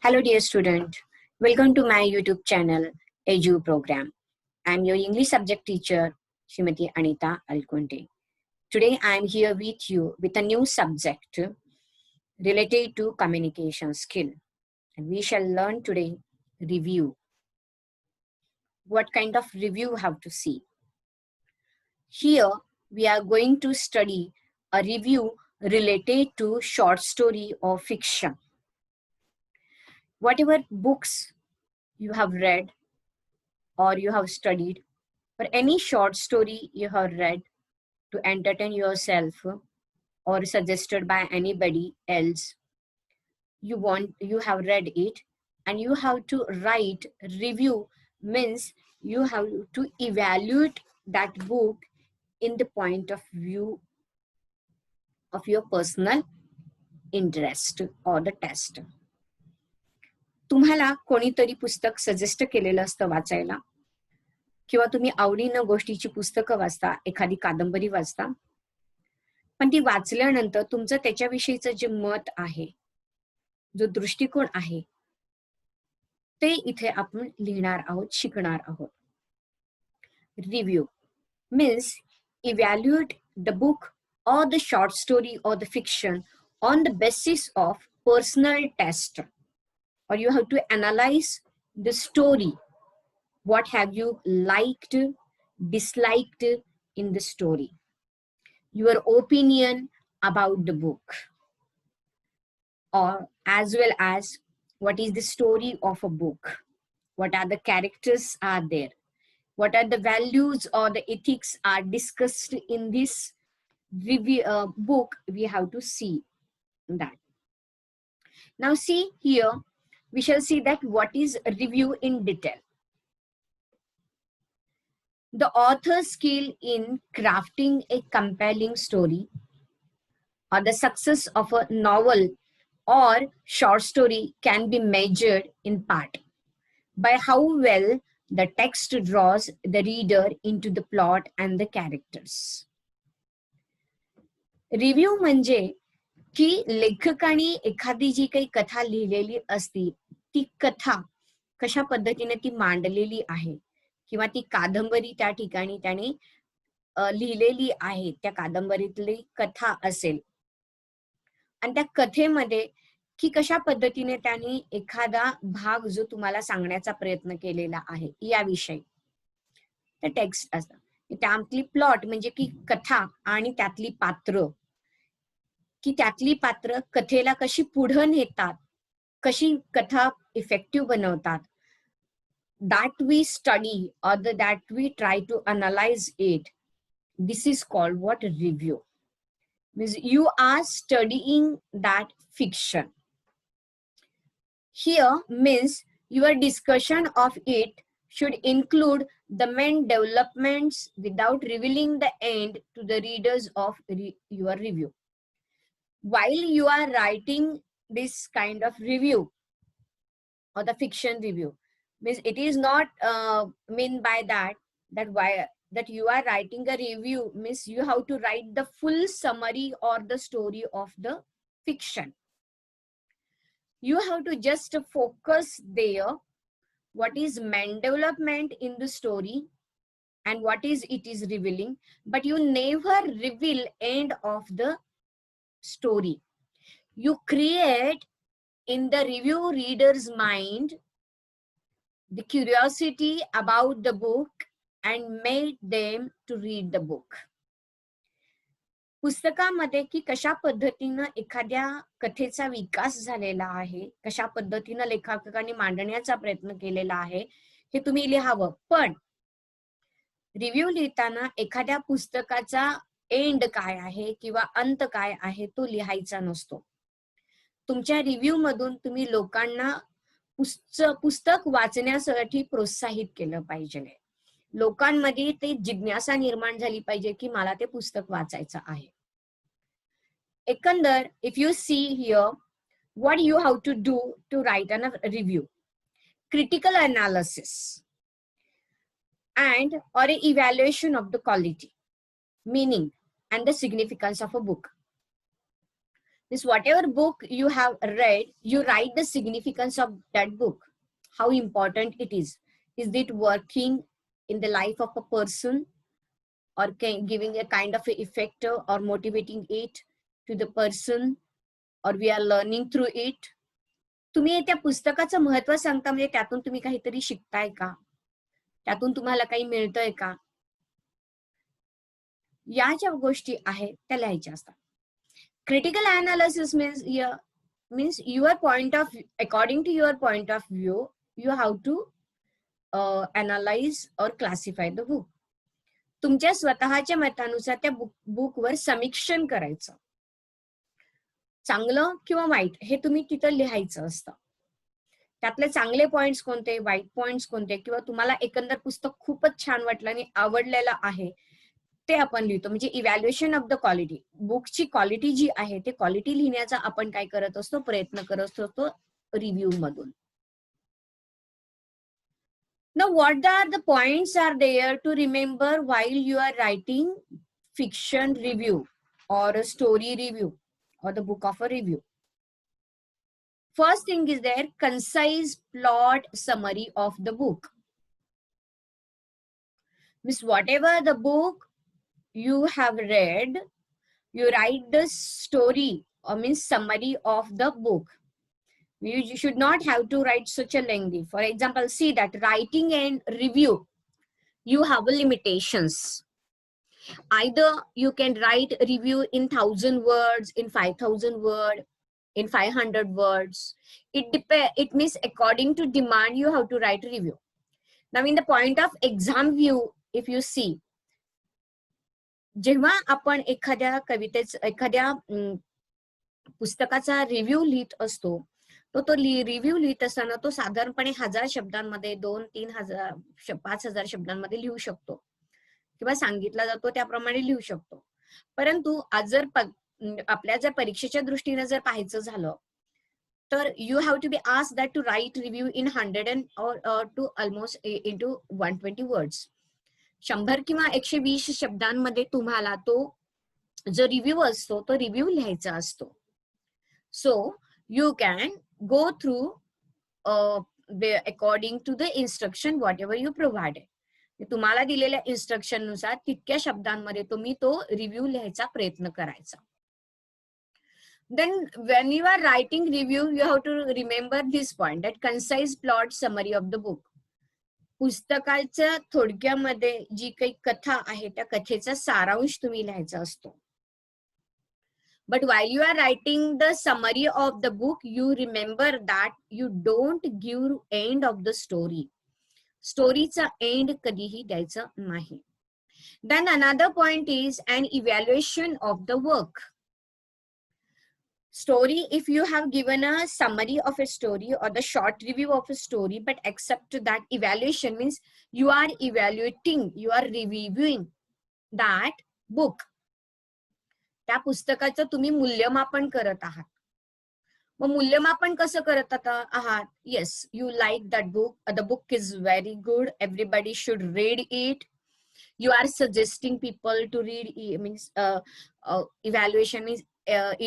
Hello dear student, welcome to my YouTube channel Edu program. I am your English subject teacher Srimati Anita Alkunte. Today I am here with you with a new subject related to communication skill, and we shall learn today review. What kind of review have to see? Here we are going to study a review related to short story or fiction. Whatever books you have read or you have studied, or any short story you have read to entertain yourself or suggested by anybody else, you have read it and you have to write review, means you have to evaluate that book in the point of view of your personal interest or the test. तुम्हाला कोणीतरी पुस्तक suggest केलेलं असतं वाचायला, किंवा तुम्ही आवडीनं गोष्टीची पुस्तकं वाचता, एखादी कादंबरी वाचता, पण ती वाचल्यानंतर तुमचं त्याच्याविषयीचं जे मत आहे, जो दृष्टिकोन आहे, ते इथे आपण लिहिणार आहोत, शिकणार आहोत. Review means evaluate the book or the short story or the fiction on the basis of personal test, or you have to analyze the story. What have you liked, disliked in the story? Your opinion about the book, or as well as what is the story of a book, what are the characters are there, what are the values or the ethics are discussed in this review book. We have to see that. Now see here, we shall see that what is a review in detail. The author's skill in crafting a compelling story, or the success of a novel or short story, can be measured in part by how well the text draws the reader into the plot and the characters. Review म्हणजे की लेखकाने एखादी जी काही कथा लिहिलेली असती, ती कथा कशा पद्धतीने ती मांडलेली आहे, किंवा ती कादंबरी त्या ठिकाणी त्याने लिहिलेली आहे, त्या कादंबरीतली कथा असेल, आणि त्या कथेमध्ये की कशा पद्धतीने त्याने एखादा भाग जो तुम्हाला सांगण्याचा प्रयत्न केलेला आहे याविषयी ते टेक्स्ट असतं. त्यातली प्लॉट म्हणजे की कथा आणि त्यातली पात्र, की त्यातली पात्र कथेला कशी पुढे नेतात, कशी कथा इफेक्टिव्ह बनवतात, that we study or that we try to analyze it. This is called what? Review. Means you are studying that fiction. Here means your discussion of it should include the main developments without revealing the end to the readers of your review. While you are writing this kind of review or the fiction review, means it is not mean by that you are writing a review means you have to write the full summary or the story of the fiction. You have to just focus there what is main development in the story and what is it is revealing, but you never reveal end of the story. You create in the review reader's mind the curiosity about the book and made them to read the book. पुस्तकामध्ये की कशा पद्धतीनं एखाद्या कथेचा विकास झालेला आहे, कशा पद्धतीनं लेखकाने मांडण्याचा प्रयत्न केलेला आहे, हे तुम्ही लिहावं. पण रिव्ह्यू लिहिताना एखाद्या पुस्तकाचा एंड काय आहे किंवा अंत काय आहे तो लिहायचा नसतो. तुमच्या रिव्ह्यू मधून तुम्ही लोकांना पुस्तक वाचण्यासाठी प्रोत्साहित केलं पाहिजे. लोकांमध्ये ते जिज्ञासा निर्माण झाली पाहिजे की मला ते पुस्तक वाचायचं आहे. एकंदर if you see here what you have to do to write a review: critical analysis and or a evaluation of the quality, meaning and the significance of a book. Means whatever book you have read, you write the significance of that book, how important it is. Is it working in the life of a person, or giving a kind of a effect or motivating it to the person, or we are learning through it. तुम्ही त्या पुस्तकाचं महत्व सांगता म्हणजे त्यातून तुम्ही काहीतरी शिकताय का, त्यातून तुम्हाला काही मिळतंय का, या ज्या गोष्टी आहेत त्या लिहायच्या असतात. Critical analysis means your point of view, according to your point of view, you have to analyze or classify the book. तुमच्या स्वतःच्या मतानुसार त्या बुकवर समीक्षण करायचं. चांगलं किंवा वाईट हे तुम्ही तिथं लिहायचं असतं. त्यातले चांगले पॉइंट्स कोणते, वाईट पॉइंट्स कोणते, किंवा तुम्हाला एकंदर पुस्तक खूपच छान वाटलं आणि आवडलेलं आहे ते आपण लिहितो. म्हणजे इव्हॅल्युएशन ऑफ द क्वालिटी, बुकची क्वालिटी जी आहे ते क्वालिटी लिहिण्याचा आपण काय करत असतो, प्रयत्न करत असतो रिव्ह्यू मधून. Now, what are the points are there to remember while you are writing fiction review or a story review or the book of a review? First thing is there, concise plot summary of the book. Means whatever the book you have read, you write the story or means summary of the book. You should not have to write such a lengthy. For example, see that writing and review, you have limitations. Either you can write review in 1,000 words, in 5,000 words, in 500 words. It means according to demand you have to write review. Now in the point of exam view, if you see, जेव्हा आपण एखाद्या कवितेचा, एखाद्या पुस्तकाचा review लिहित असतो, तो review लिहित असताना तो साधारणपणे 1000 शब्दांमध्ये 2-3,000 5,000 शब्दांमध्ये लिहू शकतो, किंवा सांगितला जातो त्याप्रमाणे लिहू शकतो. परंतु आज जर आपल्या जर परीक्षेच्या दृष्टीने जर पाहायचं झालं तर you have to be asked that to write review in 100 or to almost into 120 words. 100 किंवा 120 शब्दांमध्ये तुम्हाला तो जो रिव्ह्यू असतो तो रिव्ह्यू लिहायचा असतो. सो you can go through according to the instruction whatever you provided. तुम्हाला दिलेल्या इन्स्ट्रक्शन नुसार तितक्या शब्दांमध्ये तुम्ही तो रिव्ह्यू लिहायचा प्रयत्न करायचा. Then when you are writing review, you have to remember this point, that concise plot summary of the book. पुस्तकाच्या थोडक्यामध्ये जी काही कथा आहे त्या कथेचा सारांश तुम्ही लिहायचा असतो. But while you are writing the summary of the book, you remember that you don't give end of the story. स्टोरीचा एंड कधीही द्यायचा नाही. Then another point is an evaluation of the work. Story, if you have given a summary of a story or the short review of a story, but accept that evaluation means you are evaluating, you are reviewing that book. त्या पुस्तकाचं तुम्ही मूल्यमापन करत आहात. मग मूल्यमापन कसं करत आहात? Yes, you like that book, the book is very good, everybody should read it. You are suggesting people to read, means evaluation means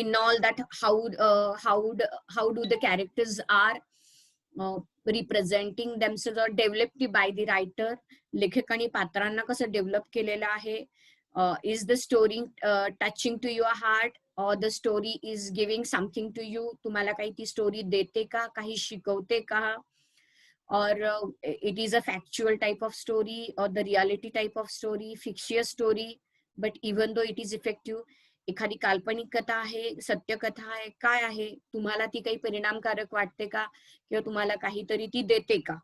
in all that how do the characters are representing themselves or developed by the writer. लेखकाने पात्रांना कसं develop केलेलं आहे. Is the story touching to your heart or the story is giving something to you? तुम्हाला काही ती story देते का, काही शिकवते का, or it is a factual type of story or the reality type of story, fictitious story, but even though it is effective. एखादी काल्पनिक कथा आहे, सत्य कथा आहे, काय आहे, तुम्हाला ती काही परिणामकारक वाटते का, किंवा तुम्हाला काहीतरी ती देते का,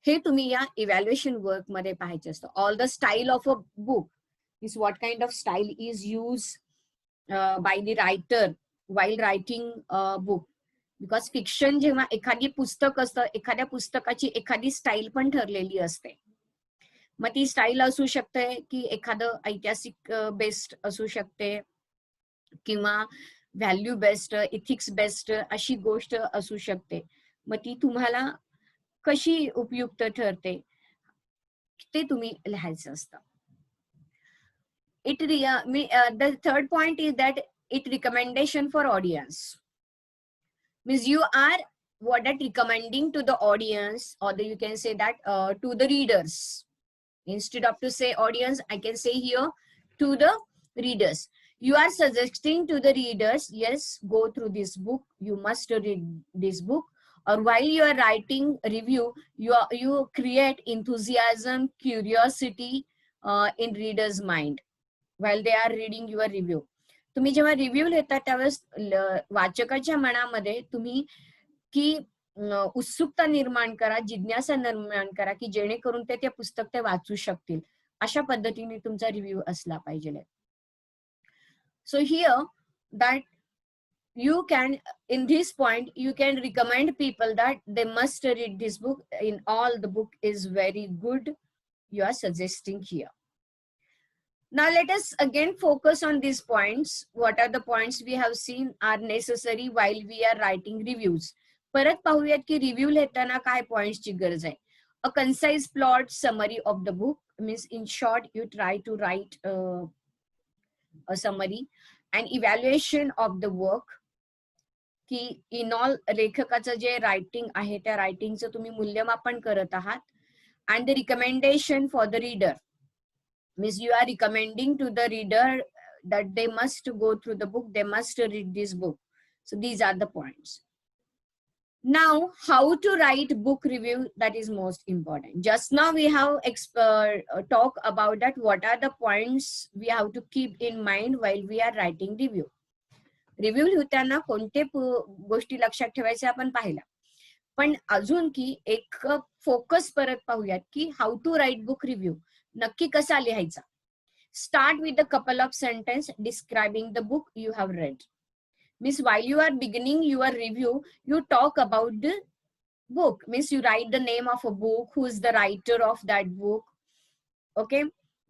हे तुम्ही या इव्हॅल्युएशन वर्क मध्ये पाहायचे असतं. All the style of a book is what kind of style is use by the writer वाईल writing book. Because fiction जेव्हा एखादी पुस्तक असतं, एखाद्या पुस्तकाची एखादी स्टाईल पण ठरलेली असते. मग ती स्टाईल असू शकते की एखादं ऐतिहासिक बेस्ड असू शकते, किंवा व्हॅल्यू बेस्ड, इथिक्स बेस्ड अशी गोष्ट असू शकते. मग ती तुम्हाला कशी उपयुक्त ठरते ते तुम्ही लिहायचं असतं. The third point is that it recommendation for audience. Means you are what that recommending to the audience, or you can say that to the readers. Instead of to say audience, I can say here to the readers. You are suggesting to the readers, yes, go through this book, you must read this book. Or while you are writing review, you create enthusiasm, curiosity in readers mind while they are reading your review. तुम्ही जेव्हा review लिहिता त्यावेळेस वाचकाच्या मनामध्ये तुम्ही की उत्सुकता निर्माण करा, जिज्ञासा निर्माण करा, की जेणेकरून ते पुस्तक ते वाचू शकतील. अशा पद्धतीने तुमचा रिव्ह्यू असला पाहिजे. So here that you can, in this point, you can recommend people that they must read this book. In all, the book is very good. You are suggesting here. Now let us again focus on these points. What are the points we have seen are necessary while we are writing reviews? परत पाहूयात की review लिहिताना काय पॉइंट्सची गरज आहे. A concise plot summary of the book, means in short you try to write a summary. And evaluation of the work, की in all लेखकाचं J writing आहे त्या रायटिंगचं तुम्ही मूल्यमापन करत आहात. And the recommendation for the reader, means you are recommending to the reader that they must go through the book, they must read this book. So these are the points. Now, how to write book review, that is most important. Just now we have talk about that what are the points we have to keep in mind while we are writing review. Review लिहिताना कोणते गोष्टी लक्षात ठेवायचे आपण पाहिला. पण अजून की एक फोकस परत पाहूयात की how to write book review नक्की कसा लिहायचा. Start with the couple of sentence describing the book you have read. Means while you are beginning your review, you talk about the book. Means you write the name of a book, who is the writer of that book. Okay,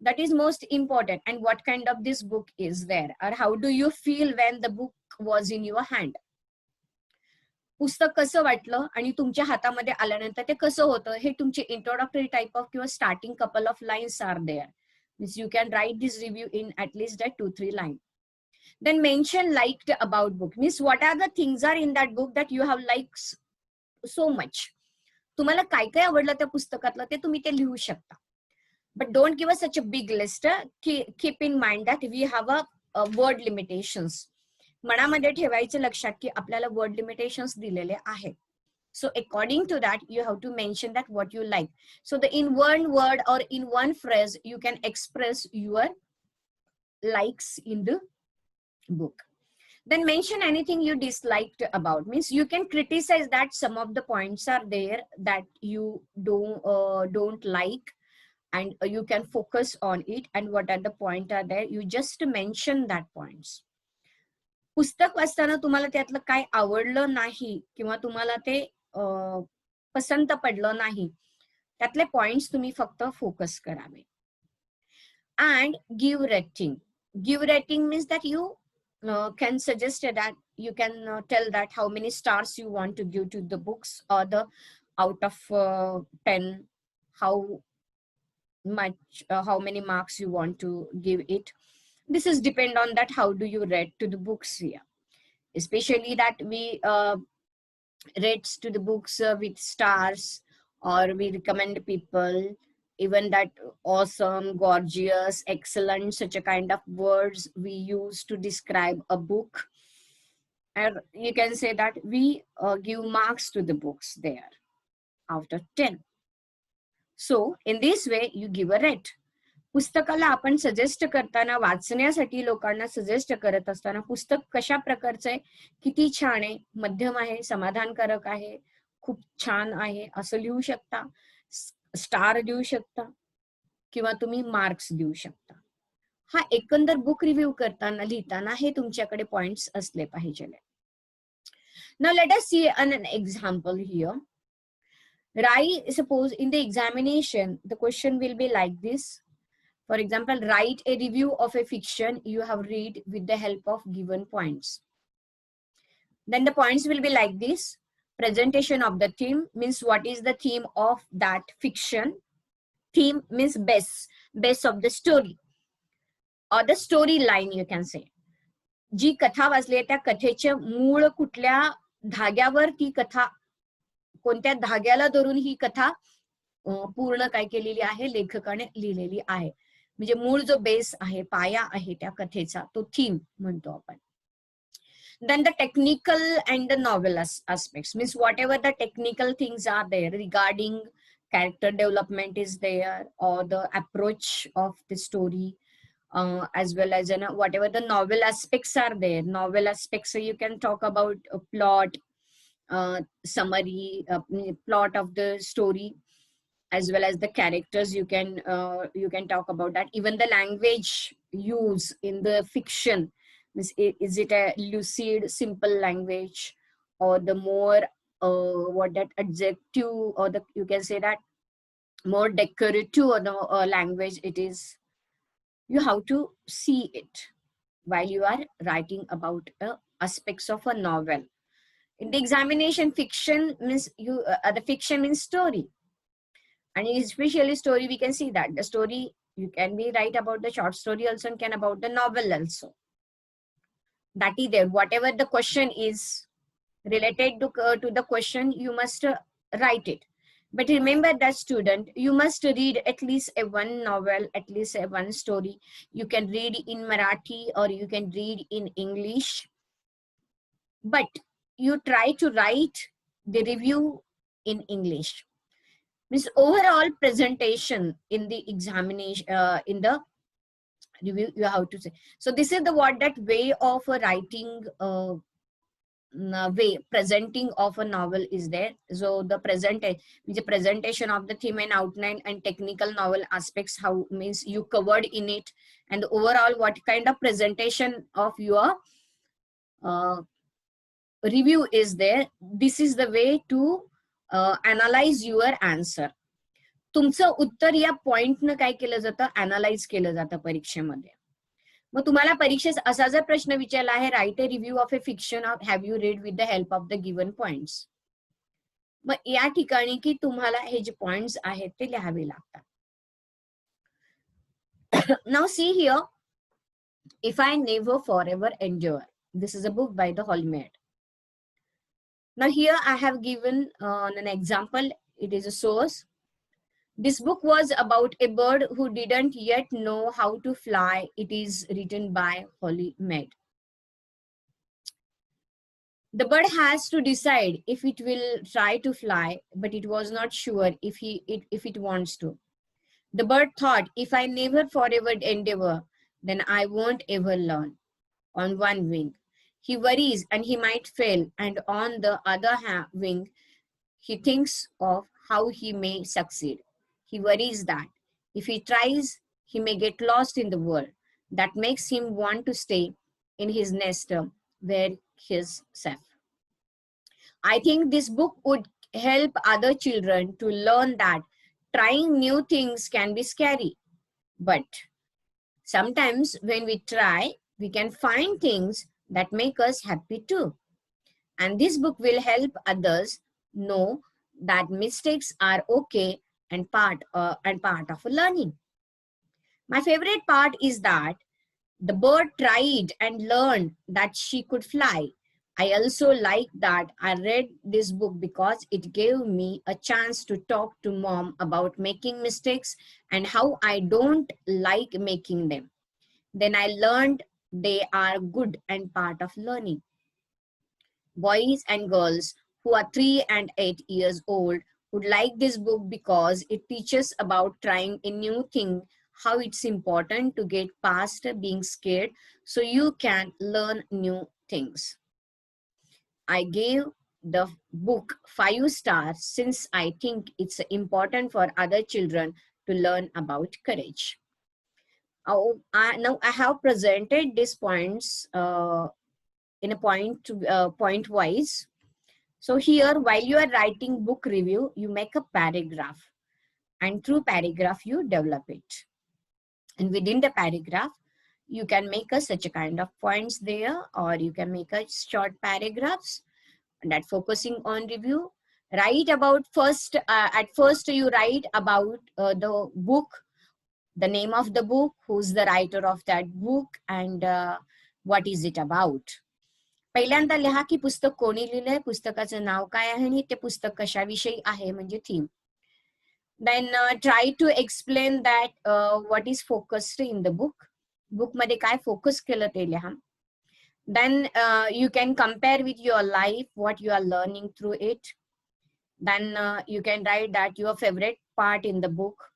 that is most important. And what kind of this book is there, or how do you feel when the book was in your hand. पुस्तक कसं वाटलं आणि तुमच्या हातामध्ये आल्यानंतर ते कसं होतं हे तुमचे इंट्रोडक्टरी टाइप ऑफ किंवा starting couple of lines are there. Means you can write this review in at least that 2-3 lines. Then mention liked about book. Means what are the things are in that book that you have liked so much. तुम्हाला काय काय आवडलं त्या पुस्तकातलं ते तुम्ही ते लिहू शकता. But don't give us such a big list. Keep in mind that we have a word limitations. मनामध्ये ठेवायचं लक्षात की आपल्याला word limitations दिलेले आहेत. So according to that, you have to mention that what you like. So in one word or in one phrase, you can express your likes in the book. Then mention anything you disliked about. Means you can criticize that some of the points are there that you don't like, and you can focus on it. And what are the points are there, you just mention that points. पुस्तक वाचताना तुम्हाला त्यातलं काय आवडलं नाही किंवा तुम्हाला ते पसंत पडलं नाही त्यातले पॉइंट्स तुम्ही फक्त फोकस करावे. And give rating. Give rating means that you can suggest that you can tell that how many stars you want to give to the books, or the out of 10 how many marks you want to give it. This is depend on that how do you rate to the books here, especially that we rates to the books with stars, or we recommend people even that awesome, gorgeous, excellent, such a kind of words we use to describe a book. And you can say that we give marks to the books there out of 10. So in this way you give a rate. पुस्तकाला आपण suggest करताना, वाचण्यासाठी लोकांना suggest करत असताना पुस्तक कशा प्रकारचं आहे, किती छान आहे, मध्यम आहे, समाधानकारक आहे, खूप छान आहे असं लिहू शकता, स्टार देऊ शकता किंवा तुम्ही मार्क्स देऊ शकता. हा एकंदर बुक रिव्ह्यू करताना लिहिताना हे तुमच्याकडे पॉइंट्स असले पाहिजे. Now let us see an example here. Write, suppose in the examination the question will be like this. For example, write a review of a fiction you have read with the help of given points. Then the points will be like this. Presentation of the theme, means what is the theme of that fiction. Theme means base of the story or the storyline, you can say. जी कथा वाचली आहे त्या कथेचे मूळ कुठल्या धाग्यावर ती कथा, कोणत्या धाग्याला धरून ही कथा पूर्ण काय केलेली आहे, लेखकाने लिहिलेली आहे. म्हणजे मूळ जो बेस आहे, पाया आहे त्या कथेचा, तो थीम म्हणतो आपण. Then the technical and the novel aspects, means whatever the technical things are there regarding character development is there, or the approach of the story, as well as whatever the novel aspects are there. Novel aspects, so you can talk about a plot, summary, plot of the story, as well as the characters. You can talk about that. Even the language use in the fiction, means is it a lucid, simple language, or the more what that adjective, or the, you can say that, more decorative or the language it is. You have to see it while you are writing about aspects of a novel. In the examination, fiction means the fiction means story, and especially story, we can see that the story, you can be write about the short story also, and can about the novel also. That is there. Whatever the question is related to the question, you must write it. But remember that, student, you must read at least a one novel, at least a one story. You can read in Marathi or you can read in English, but you try to write the review in English. Means overall presentation in the examination, in the review, you have to say. So this is the what that way of writing, way presenting of a novel is there. So the presentation of the theme and outline and technical novel aspects, how means you covered in it, and overall what kind of presentation of your review is there. This is the way to analyze your answer. तुमचं उत्तर या पॉइंटनं काय केलं जातं, analyse केलं जातं परीक्षेमध्ये. मग तुम्हाला परीक्षेत असा जर प्रश्न विचारला आहे, write a review of a fiction of have you read with the help of the given points, मग या ठिकाणी की तुम्हाला हे जे पॉइंट्स आहेत ते लिहावे लागतात. Now see here, if I never for ever endure, this is a book by the Holmerd. Now here I have given an example. It is a source. This book was about a bird who didn't yet know how to fly. It is written by Holmerd. The bird has to decide if it will try to fly, but it was not sure if it wants to. The bird thought, if I never forever endeavor, then I won't ever learn. On one wing, he worries and he might fail, and on the other wing, he thinks of how he may succeed. He worries that if he tries, he may get lost in the world. That makes him want to stay in his nest where he is safe. I think this book would help other children to learn that trying new things can be scary. But sometimes when we try, we can find things that make us happy too. And this book will help others know that mistakes are okay and part of learning. My favorite part is that the bird tried and learned that she could fly. I also like that I read this book because it gave me a chance to talk to mom about making mistakes and how I don't like making them. Then I learned they are good and part of learning. Boys and girls who are 3 and 8 years old would like this book because it teaches about trying a new thing, how it's important to get past being scared so you can learn new things. I gave the book 5 stars since I think it's important for other children to learn about courage. Now I have presented these points in a point wise. So here, while you are writing book review, you make a paragraph, and through paragraph you develop it. And within the paragraph, you can make such a kind of points there, or you can make a short paragraphs that focusing on review. Write about first. At first, you write about the book, the name of the book, who's the writer of that book, and What is it about? पहिल्यांदा लिहा की पुस्तक कोणी लिहिलंय, पुस्तकाचं नाव काय आहे आणि ते पुस्तक कशाविषयी आहे म्हणजे theme. Then try to explain that what is focused in the book. Book मध्ये काय फोकस केलं ते लिहा. Then you can compare with your life what you are learning through it. Then you can write that your favorite part in the book,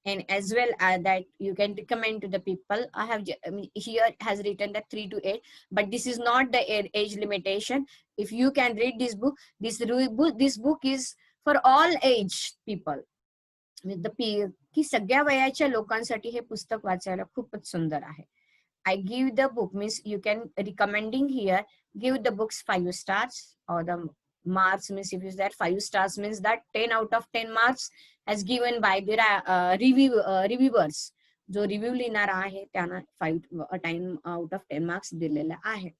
and as well as that you can recommend to the people. I have here has written that 3 to 8, but this is not the age limitation. If you can read this book, this book is for all age people. की सगळ्या वयाच्या लोकांसाठी हे पुस्तक वाचायला खूपच सुंदर आहे. I give the book means you can recommending here, give the books 5 stars, or the marks means if you that 5 stars means that 10 out of 10 marks has given by the reviewers. जो review लिहिणारा आहे त्यांना 10 out of 10 marks दिलेला आहे.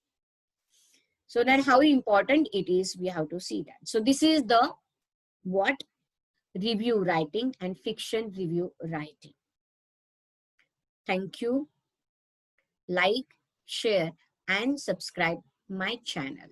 So then how important it is, we have to see that. So this is the what review writing and fiction review writing. Thank you. Like, share and subscribe my channel.